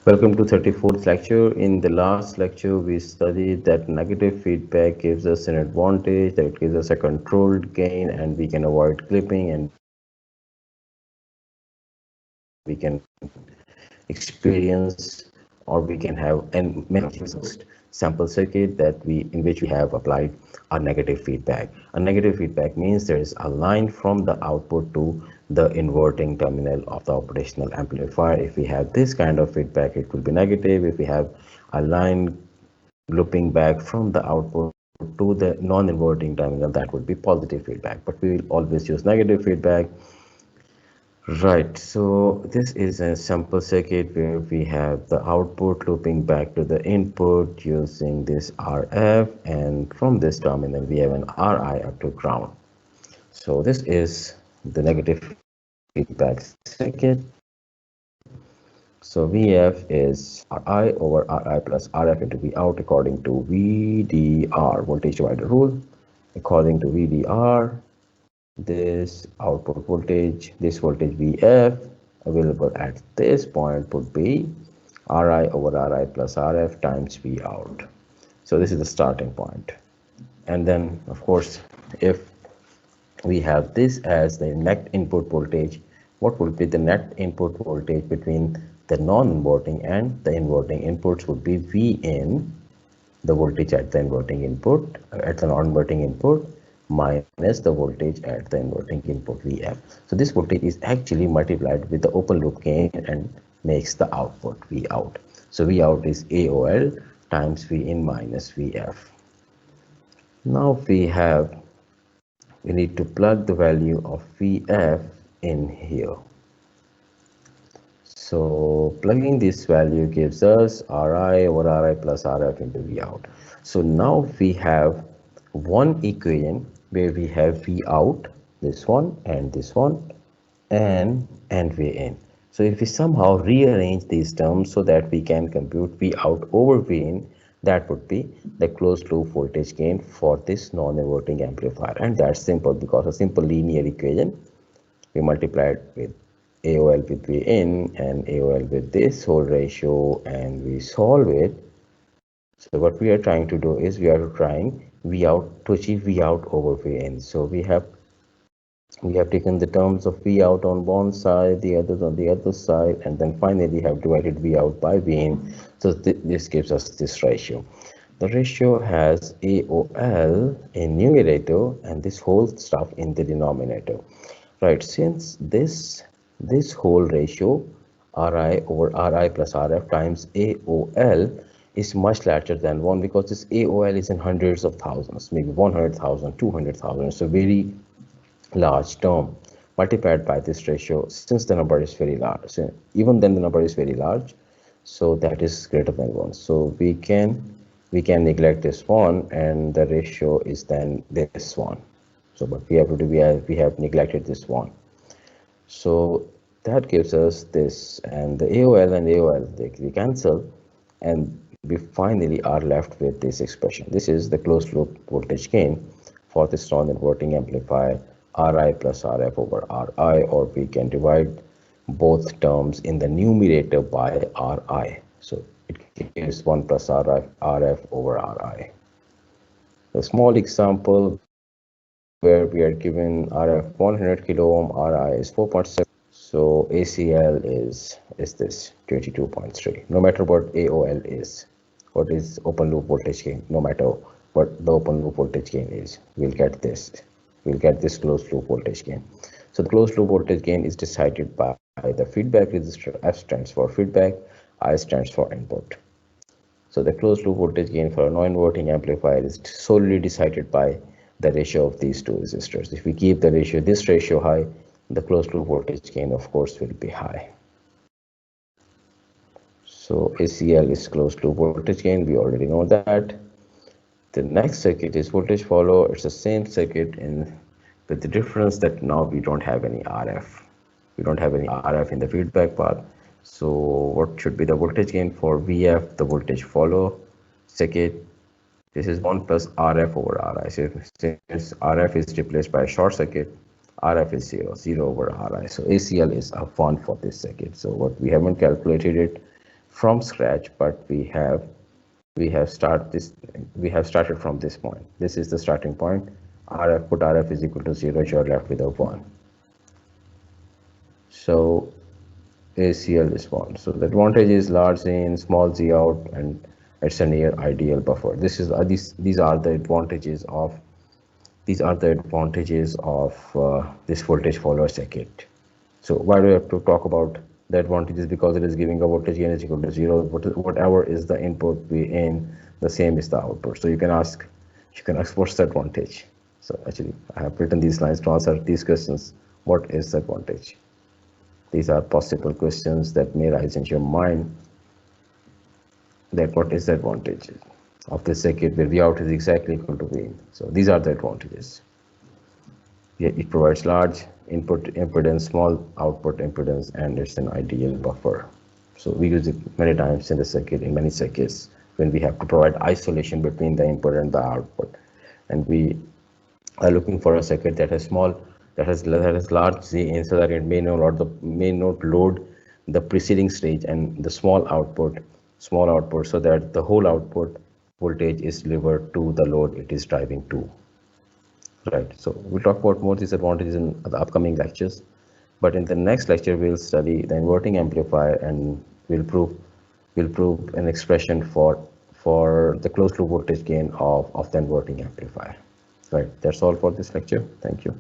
Welcome to 34th lecture. In the last lecture, we studied that negative feedback gives us an advantage, that it gives us a controlled gain, and we can avoid clipping, and we can experience, or we can have and sample circuit that in which we have applied a negative feedback. A negative feedback means there is a line from the output to the inverting terminal of the operational amplifier. If we have this kind of feedback, it will be negative. If we have a line looping back from the output to the non-inverting terminal, that would be positive feedback, but we will always use negative feedback. Right, so this is a sample circuit where we have the output looping back to the input using this RF, and from this terminal we have an RI up to ground. So this is the negative feedback circuit. So VF is RI over RI plus RF into V out according to VDR, voltage divider rule. According to VDR, this output voltage, this voltage VF available at this point would be RI over RI plus RF times V out. So this is the starting point. And then of course, if we have this as the net input voltage, what would be the net input voltage between the non-inverting and the inverting inputs would be V in, the voltage at the inverting input, at the non-inverting input, minus the voltage at the inverting input VF. So this voltage is actually multiplied with the open loop gain and makes the output V out. So V out is AOL times V in minus VF. Now we need to plug the value of VF in here. So plugging this value gives us RI over RI plus RF into V out. So now we have one equation where we have V out, this one, and V in. So if we somehow rearrange these terms so that we can compute V out over V in, that would be the closed loop voltage gain for this non-inverting amplifier. And that's simple because a simple linear equation. We multiply it with AOL with V in and AOL with this whole ratio, and we solve it. So what we are trying to do is we are trying V out to achieve V out over V in. So we have taken the terms of V out on one side, the others on the other side, and then finally have divided V out by V in. So this gives us this ratio. The ratio has AOL in numerator and this whole stuff in the denominator. Right, since this whole ratio RI over RI plus RF times AOL is much larger than 1, because this AOL is in hundreds of thousands, maybe 100,000, 200,000. It's a very large term multiplied by this ratio. Since the number is very large, so even then the number is very large, so that is greater than 1. So we can neglect this one, and the ratio is then this one. So what we have to do, we have neglected this one. So that gives us this, and the AOL and AOL, they cancel, and we finally are left with this expression. This is the closed loop voltage gain for this non-inverting amplifier, RI plus RF over RI, or we can divide both terms in the numerator by RI. So it gives 1 plus RF over RI. A small example where we are given RF 100 kilo ohm, RI is 4.7. So ACL is this 22.3. No matter what AOL is, what is open loop voltage gain, no matter what the open loop voltage gain is, we'll get this closed loop voltage gain. So the closed loop voltage gain is decided by the feedback resistor. F stands for feedback, I stands for input. So the closed loop voltage gain for a non-inverting amplifier is solely decided by the ratio of these two resistors. If we keep this ratio high, the closed loop voltage gain of course will be high. So ACL is closed loop voltage gain, we already know that. The next circuit is voltage follow. It's the same circuit with the difference that now we don't have any RF. We don't have any RF in the feedback path. So what should be the voltage gain for VF, the voltage follow circuit? This is 1 plus RF over RI. So since RF is replaced by a short circuit, RF is 0 over RI. So ACL is a 1 for this circuit. So what we haven't calculated it from scratch, but we have started from this point. This is the starting point. RF, put RF is equal to 0, you're left with a 1. So ACL response. So the advantage is large in, small z out, and it's a near ideal buffer. These are the advantages of this voltage follower circuit. So why do we have to talk about the advantages? Because it is giving a voltage gain is equal to 0. Whatever is the input we in, the same is the output. So you can ask what's the advantage. So actually I have written these lines to answer these questions. What is the advantage? These are possible questions that may rise into your mind, that what is the advantage of the circuit where V out is exactly equal to V in. So these are the advantages. It provides large input impedance, small output impedance, and it's an ideal buffer. So we use it many times in the circuit, in many circuits, when we have to provide isolation between the input and the output, and we are looking for a circuit that has large Z in, so that it may not load the preceding stage, and the small output, so that the whole output voltage is delivered to the load it is driving to. Right. So we'll talk about more disadvantages in the upcoming lectures, but in the next lecture we'll study the inverting amplifier, and we'll prove an expression for the closed loop voltage gain of the inverting amplifier. Right. That's all for this lecture. Thank you.